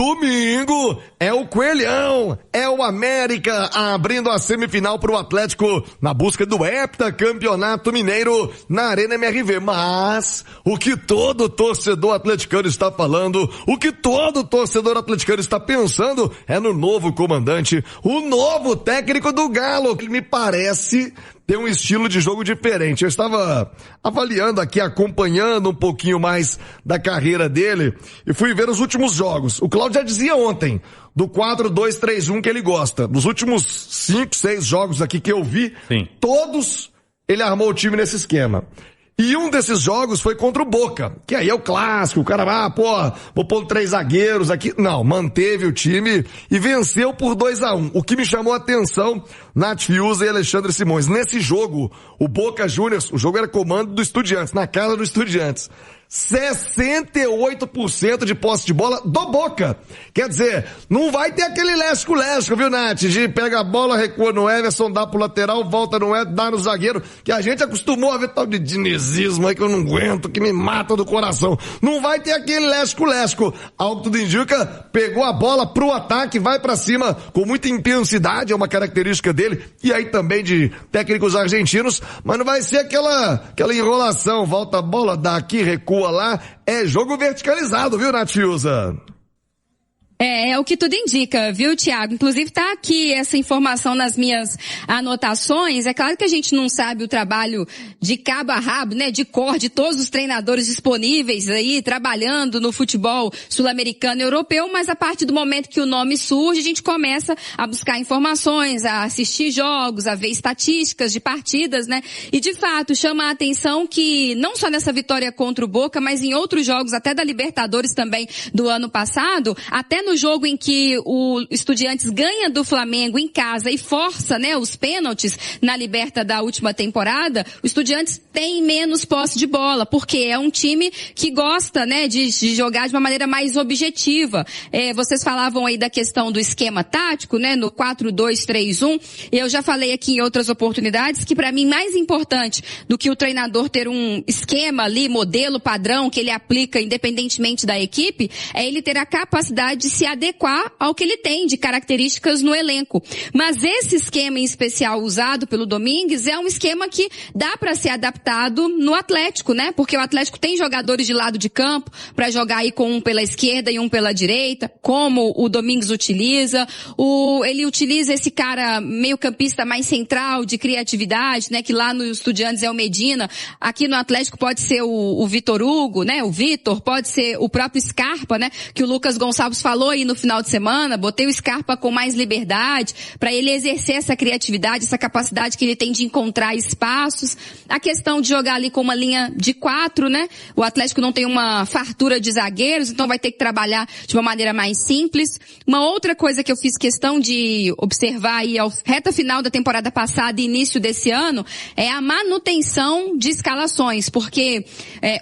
Domingo é o Coelhão, é o América abrindo a semifinal para o Atlético na busca do heptacampeonato mineiro na Arena MRV. Mas o que todo torcedor atleticano está falando, o que todo torcedor atleticano está pensando é no novo comandante, o novo técnico do Galo, que me parece tem um estilo de jogo diferente. Eu estava avaliando aqui, acompanhando um pouquinho mais da carreira dele e fui ver os últimos jogos. O Cláudio já dizia ontem, do 4-2-3-1 que ele gosta. Dos últimos 5, 6 jogos aqui que eu vi, sim, todos ele armou o time nesse esquema. E um desses jogos foi contra o Boca, que aí é o clássico, o cara, vou pôr 3 zagueiros aqui. Não, manteve o time e venceu por 2-1. O que me chamou a atenção, Nath Fiuza e Alexandre Simões. Nesse jogo, o Boca Juniors, o jogo era comando do Estudiantes, na casa do Estudiantes. 68% de posse de bola do Boca. Quer dizer, não vai ter aquele lesco-lesco, viu, Nath? De pega a bola, recua no Everson, dá pro lateral, volta no Everson, dá no zagueiro, que a gente acostumou a ver tal de dinizismo aí que eu não aguento, que me mata do coração. Não vai ter aquele lesco-lesco. Ao que tudo indica, pegou a bola pro ataque, vai pra cima com muita intensidade, é uma característica dele, e aí também de técnicos argentinos, mas não vai ser aquela enrolação, volta a bola, dá aqui, recua lá, é jogo verticalizado, viu, Nath Fiuza? É o que tudo indica, viu, Thiago? Inclusive tá aqui essa informação nas minhas anotações. É claro que a gente não sabe o trabalho de cabo a rabo, né, de cor de todos os treinadores disponíveis aí, trabalhando no futebol sul-americano e europeu, mas a partir do momento que o nome surge, a gente começa a buscar informações, a assistir jogos, a ver estatísticas de partidas, né? E de fato, chama a atenção que não só nessa vitória contra o Boca, mas em outros jogos, até da Libertadores também do ano passado, até no jogo em que o Estudiantes ganha do Flamengo em casa e força, né, os pênaltis na Liberta da última temporada, o Estudiantes tem menos posse de bola, porque é um time que gosta, né, de jogar de uma maneira mais objetiva. Vocês falavam aí da questão do esquema tático, né, no 4-2-3-1. Eu já falei aqui em outras oportunidades que para mim mais importante do que o treinador ter um esquema ali, modelo padrão que ele aplica independentemente da equipe, é ele ter a capacidade de se adequar ao que ele tem de características no elenco. Mas esse esquema em especial usado pelo Domingues é um esquema que dá para ser adaptado no Atlético, né? Porque o Atlético tem jogadores de lado de campo para jogar aí com um pela esquerda e um pela direita, como o Domingues utiliza. Ele utiliza esse cara meio campista mais central, de criatividade, né? Que lá no Estudiantes é o Medina. Aqui no Atlético pode ser o Vitor Hugo, né? O Vitor, pode ser o próprio Scarpa, né? Que o Lucas Gonçalves falou aí no final de semana, botei o Scarpa com mais liberdade, para ele exercer essa criatividade, essa capacidade que ele tem de encontrar espaços. A questão de jogar ali com uma linha de 4, né? O Atlético não tem uma fartura de zagueiros, então vai ter que trabalhar de uma maneira mais simples. Uma outra coisa que eu fiz questão de observar aí ao reta final da temporada passada e início desse ano é a manutenção de escalações, porque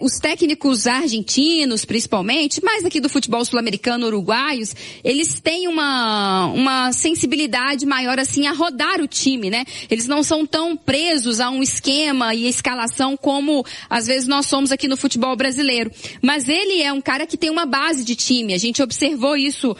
os técnicos argentinos, principalmente, mais aqui do futebol sul-americano, uruguaios, eles têm uma sensibilidade maior assim a rodar o time, né? Eles não são tão presos a um esquema e escalação como às vezes nós somos aqui no futebol brasileiro. Mas ele é um cara que tem uma base de time. A gente observou isso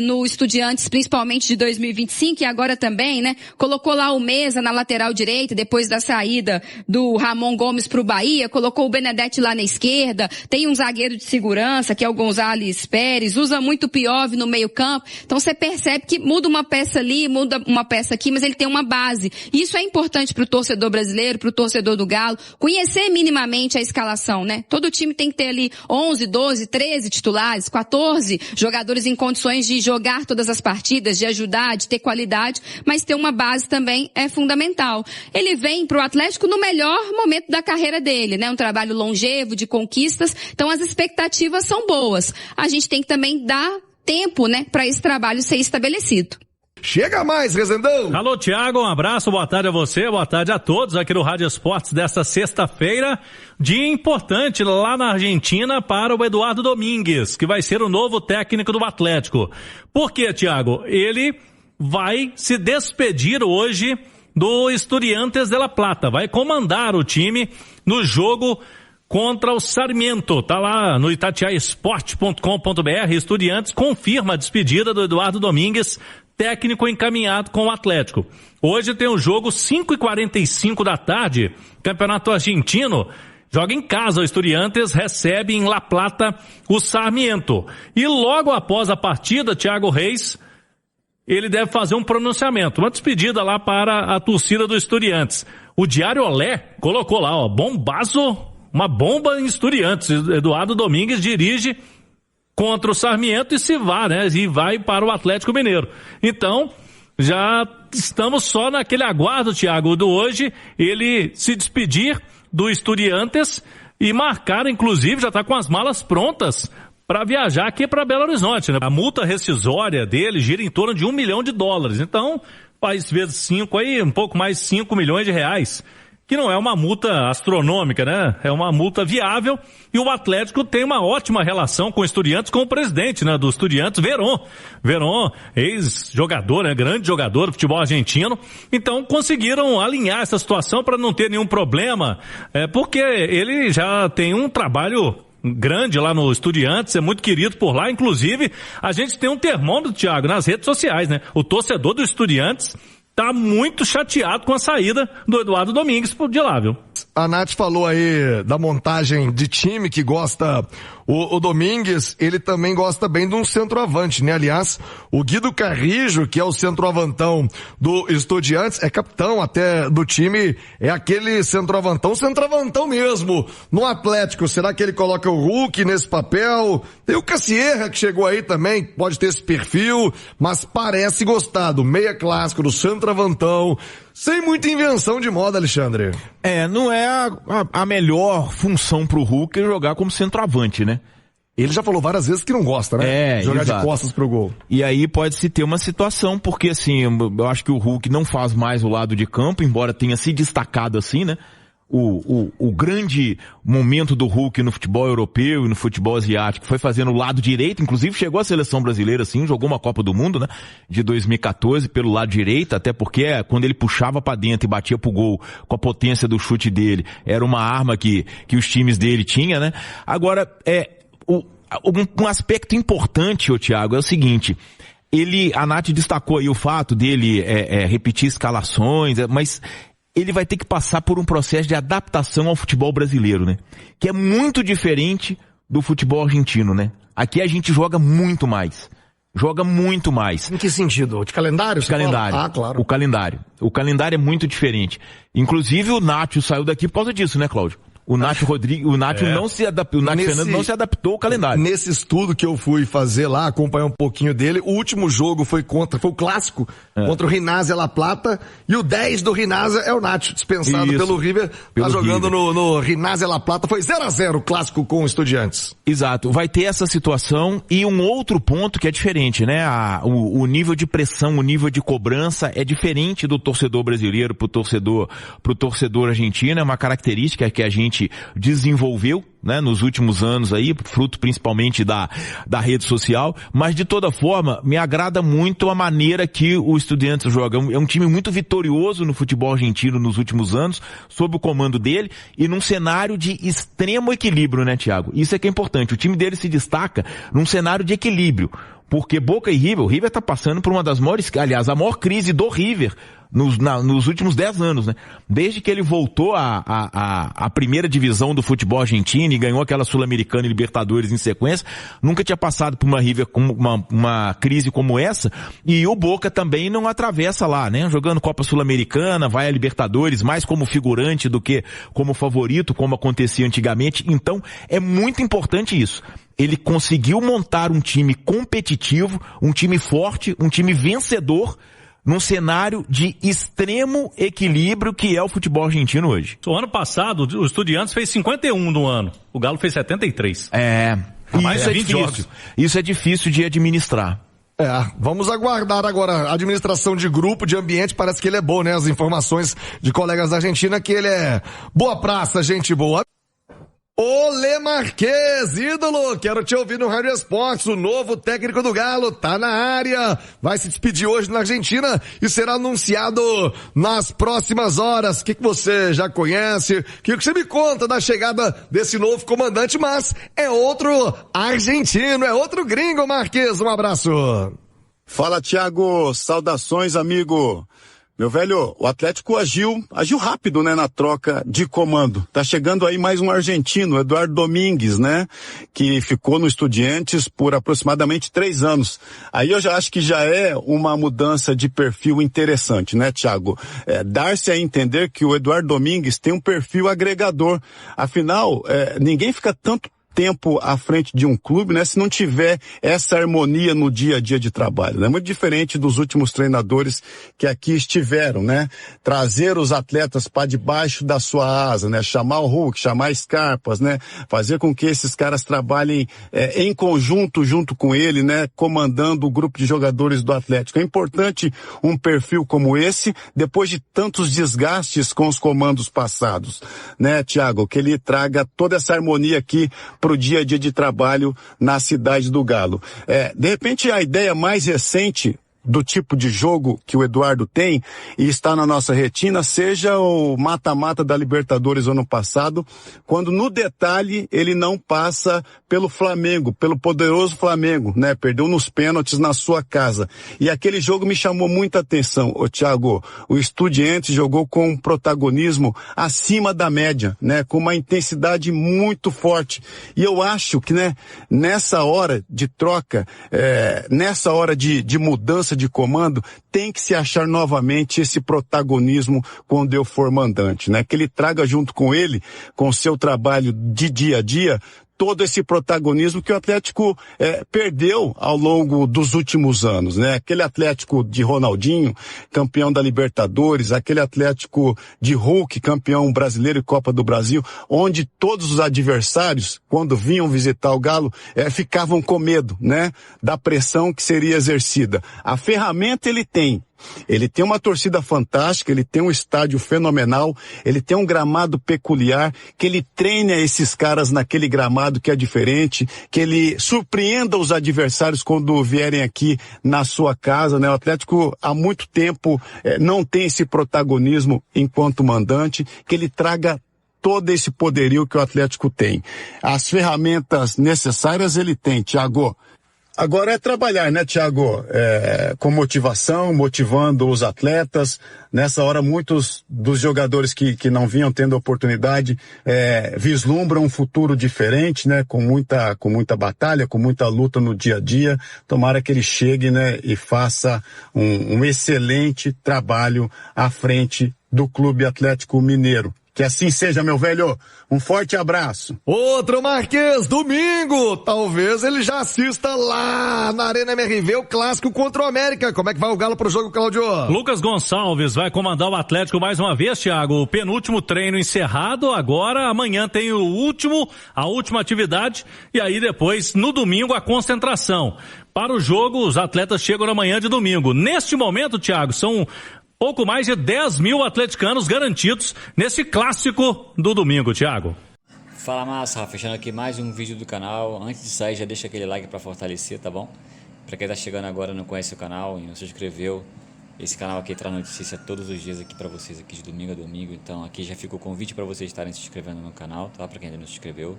no Estudiantes, principalmente de 2025 e agora também, né? Colocou lá o Meza na lateral direita depois da saída do Ramon Gomes pro Bahia, colocou o Benedetti lá na esquerda, tem um zagueiro de segurança que é o Gonzalez Pérez, usa muito o Piove no meio campo. Então você percebe que muda uma peça ali, muda uma peça aqui, mas ele tem uma base. E isso é importante para o torcedor brasileiro, para o torcedor do Galo, conhecer minimamente a escalação, né? Todo time tem que ter ali 11, 12, 13 titulares, 14 jogadores em condições de jogar todas as partidas, de ajudar, de ter qualidade, mas ter uma base também é fundamental. Ele vem para o Atlético no melhor momento da carreira dele, né? Um trabalho longevo, de conquistas, então as expectativas são boas. A gente tem que também dar tempo, né, para esse trabalho ser estabelecido. Chega mais, Rezendão! Alô, Thiago, um abraço, boa tarde a você, boa tarde a todos aqui no Rádio Esportes desta sexta-feira. Dia importante lá na Argentina para o Eduardo Domingues, que vai ser o novo técnico do Atlético. Por quê, Thiago? Ele vai se despedir hoje do Estudiantes de La Plata, vai comandar o time no jogo contra o Sarmiento. Tá lá no itatiaesporte.com.br. Estudiantes confirma a despedida do Eduardo Domingues, técnico encaminhado com o Atlético. Hoje tem o jogo 5h45 da tarde, Campeonato Argentino. Joga em casa, o Estudiantes recebe em La Plata o Sarmiento. E logo após a partida, Thiago Reis, ele deve fazer um pronunciamento, uma despedida lá para a torcida do Estudiantes. O Diário Olé colocou lá, ó, bombaço, uma bomba em Estudiantes. Eduardo Domingues dirige contra o Sarmiento e se vai, né? E vai para o Atlético Mineiro. Então, já estamos só naquele aguardo, Thiago, do hoje, ele se despedir do Estudiantes e marcar, inclusive, já está com as malas prontas para viajar aqui para Belo Horizonte, né? A multa rescisória dele gira em torno de $1 milhão. Então, faz vezes 5 aí, um pouco mais de R$5 milhões, que não é uma multa astronômica, né? É uma multa viável, e o Atlético tem uma ótima relação com o Estudiantes, com o presidente, né, do Estudiantes, Verón, ex-jogador, né, grande jogador do futebol argentino. Então conseguiram alinhar essa situação para não ter nenhum problema, porque ele já tem um trabalho grande lá no Estudiantes, é muito querido por lá. Inclusive, a gente tem um termômetro, Thiago, nas redes sociais, né? O torcedor do Estudiantes tá muito chateado com a saída do Eduardo Domingues de lá, viu? A Nath falou aí da montagem de time que gosta o Domingues, ele também gosta bem de um centroavante, né? Aliás, o Guido Carrijo, que é o centroavantão do Estudiantes, é capitão até do time, é aquele centroavantão mesmo. No Atlético, será que ele coloca o Hulk nesse papel? Tem o Cassierra que chegou aí também, pode ter esse perfil, mas parece gostar do meia clássico, do centroavantão, sem muita invenção de moda, Alexandre. Não é a melhor função pro Hulk jogar como centroavante, né? Ele já falou várias vezes que não gosta, né? Jogar exato. De costas pro gol. E aí pode-se ter uma situação, porque assim, eu acho que o Hulk não faz mais o lado de campo, embora tenha se destacado assim, né? O grande momento do Hulk no futebol europeu e no futebol asiático foi fazendo o lado direito, inclusive chegou à seleção brasileira, assim, jogou uma Copa do Mundo, né, de 2014 pelo lado direito, até porque quando ele puxava pra dentro e batia pro gol com a potência do chute dele, era uma arma que os times dele tinham, né. Agora, um aspecto importante, Thiago, é o seguinte, a Nath destacou aí o fato dele repetir escalações, mas ele vai ter que passar por um processo de adaptação ao futebol brasileiro, né? Que é muito diferente do futebol argentino, né? Aqui a gente joga muito mais. Em que sentido? De calendário? De calendário. Ah, claro. O calendário. O calendário é muito diferente. Inclusive o Nacho saiu daqui por causa disso, né, Cláudio? O Nacho não se adaptou, o Nacho Fernando não se adaptou ao calendário. Nesse estudo que eu fui fazer lá, acompanhar um pouquinho dele, o último jogo foi o clássico, contra o Rinazia La Plata, e o 10 do Rinazia é o Nacho, dispensado pelo River, jogando no Rinazia La Plata, foi 0-0 o clássico com o Estudiantes. Exato, vai ter essa situação, e um outro ponto que é diferente, né, o nível de pressão, o nível de cobrança é diferente do torcedor brasileiro pro torcedor argentino, é uma característica que a gente desenvolveu, né, nos últimos anos aí, fruto principalmente da rede social, mas de toda forma, me agrada muito a maneira que o Estudiantes joga. É um time muito vitorioso no futebol argentino nos últimos anos, sob o comando dele, e num cenário de extremo equilíbrio, né, Thiago? Isso é que é importante. O time dele se destaca num cenário de equilíbrio, porque Boca e River, o River tá passando por uma das maiores, aliás, a maior crise do River nos últimos 10 anos, né? Desde que ele voltou à primeira divisão do futebol argentino e ganhou aquela Sul-Americana e Libertadores em sequência, nunca tinha passado por uma River como uma crise como essa, e o Boca também não atravessa lá, né? Jogando Copa Sul-Americana, vai a Libertadores mais como figurante do que como favorito, como acontecia antigamente. Então, é muito importante isso. Ele conseguiu montar um time competitivo, um time forte, um time vencedor, num cenário de extremo equilíbrio que é o futebol argentino hoje. O ano passado, o Estudiantes fez 51 no ano. O Galo fez 73. Isso é difícil. Isso é difícil de administrar. Vamos aguardar agora a administração de grupo, de ambiente, parece que ele é bom, né? As informações de colegas da Argentina que ele é boa praça, gente boa. Olê Marques, ídolo, quero te ouvir no Rádio Esportes, o novo técnico do Galo tá na área, vai se despedir hoje na Argentina e será anunciado nas próximas horas. O que você já conhece? O que você me conta da chegada desse novo comandante? Mas é outro argentino, é outro gringo, Marques, um abraço. Fala, Thiago, saudações, amigo. Meu velho, o Atlético agiu rápido, né, na troca de comando. Tá chegando aí mais um argentino, Eduardo Domingues, né, que ficou no Estudiantes por aproximadamente 3 anos. Aí eu já acho que já é uma mudança de perfil interessante, né, Thiago? Dar-se a entender que o Eduardo Domingues tem um perfil agregador. Afinal, ninguém fica tanto tempo à frente de um clube, né, se não tiver essa harmonia no dia a dia de trabalho, né? Muito diferente dos últimos treinadores que aqui estiveram, né? Trazer os atletas para debaixo da sua asa, né? Chamar o Hulk, chamar Scarpas, né? Fazer com que esses caras trabalhem em conjunto junto com ele, né? Comandando o grupo de jogadores do Atlético. É importante um perfil como esse, depois de tantos desgastes com os comandos passados, né, Thiago? Que ele traga toda essa harmonia aqui pro dia a dia de trabalho na cidade do Galo. De repente a ideia mais recente do tipo de jogo que o Eduardo tem e está na nossa retina, seja o mata-mata da Libertadores ano passado, quando no detalhe ele não passa pelo Flamengo, pelo poderoso Flamengo, né? Perdeu nos pênaltis na sua casa. E aquele jogo me chamou muita atenção, Thiago. O Estudiantes jogou com um protagonismo acima da média, né? Com uma intensidade muito forte. E eu acho que, né, nessa hora de troca, nessa hora de mudança de comando, tem que se achar novamente esse protagonismo quando eu for mandante, né? Que ele traga junto com ele, com seu trabalho de dia a dia, todo esse protagonismo que o Atlético perdeu ao longo dos últimos anos, né? Aquele Atlético de Ronaldinho, campeão da Libertadores, aquele Atlético de Hulk, campeão brasileiro e Copa do Brasil, onde todos os adversários, quando vinham visitar o Galo, ficavam com medo, né? Da pressão que seria exercida. A ferramenta ele tem. Ele tem uma torcida fantástica, ele tem um estádio fenomenal, ele tem um gramado peculiar, que ele treine esses caras naquele gramado que é diferente, que ele surpreenda os adversários quando vierem aqui na sua casa, né? O Atlético há muito tempo não tem esse protagonismo enquanto mandante, que ele traga todo esse poderio que o Atlético tem. As ferramentas necessárias ele tem, Thiago. Agora é trabalhar, né, Thiago? Com motivação, motivando os atletas. Nessa hora, muitos dos jogadores que não vinham tendo oportunidade vislumbram um futuro diferente, né? Com muita batalha, com muita luta no dia a dia. Tomara que ele chegue, né? E faça um excelente trabalho à frente do Clube Atlético Mineiro. Que assim seja, meu velho. Um forte abraço. Outro Marques, domingo. Talvez ele já assista lá na Arena MRV o clássico contra o América. Como é que vai o Galo pro jogo, Cláudio? Lucas Gonçalves vai comandar o Atlético mais uma vez, Thiago. O penúltimo treino encerrado. Agora, amanhã tem a última atividade. E aí depois, no domingo, a concentração. Para o jogo, os atletas chegam na manhã de domingo. Neste momento, Thiago, são pouco mais de 10 mil atleticanos garantidos nesse clássico do domingo, Thiago. Fala, massa, fechando aqui mais um vídeo do canal. Antes de sair, já deixa aquele like para fortalecer, tá bom? Para quem tá chegando agora e não conhece o canal e não se inscreveu, esse canal aqui traz notícia todos os dias aqui para vocês, aqui de domingo a domingo. Então aqui já fica o convite para vocês estarem se inscrevendo no canal, tá? Para quem ainda não se inscreveu.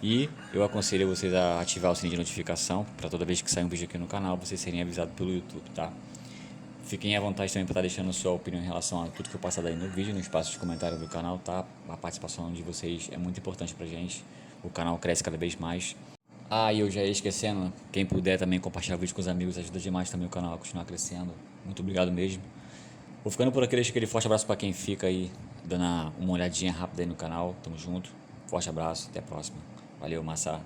E eu aconselho vocês a ativar o sininho de notificação para toda vez que sair um vídeo aqui no canal, vocês serem avisados pelo YouTube, tá? Fiquem à vontade também para estar deixando sua opinião em relação a tudo que eu passar daí no vídeo, no espaço de comentário do canal, tá? A participação de vocês é muito importante pra gente. O canal cresce cada vez mais. E eu já ia esquecendo, quem puder também compartilhar o vídeo com os amigos, ajuda demais também o canal a continuar crescendo. Muito obrigado mesmo. Vou ficando por aqui, deixo aquele forte abraço para quem fica aí, dando uma olhadinha rápida aí no canal. Tamo junto. Forte abraço, até a próxima. Valeu, massa.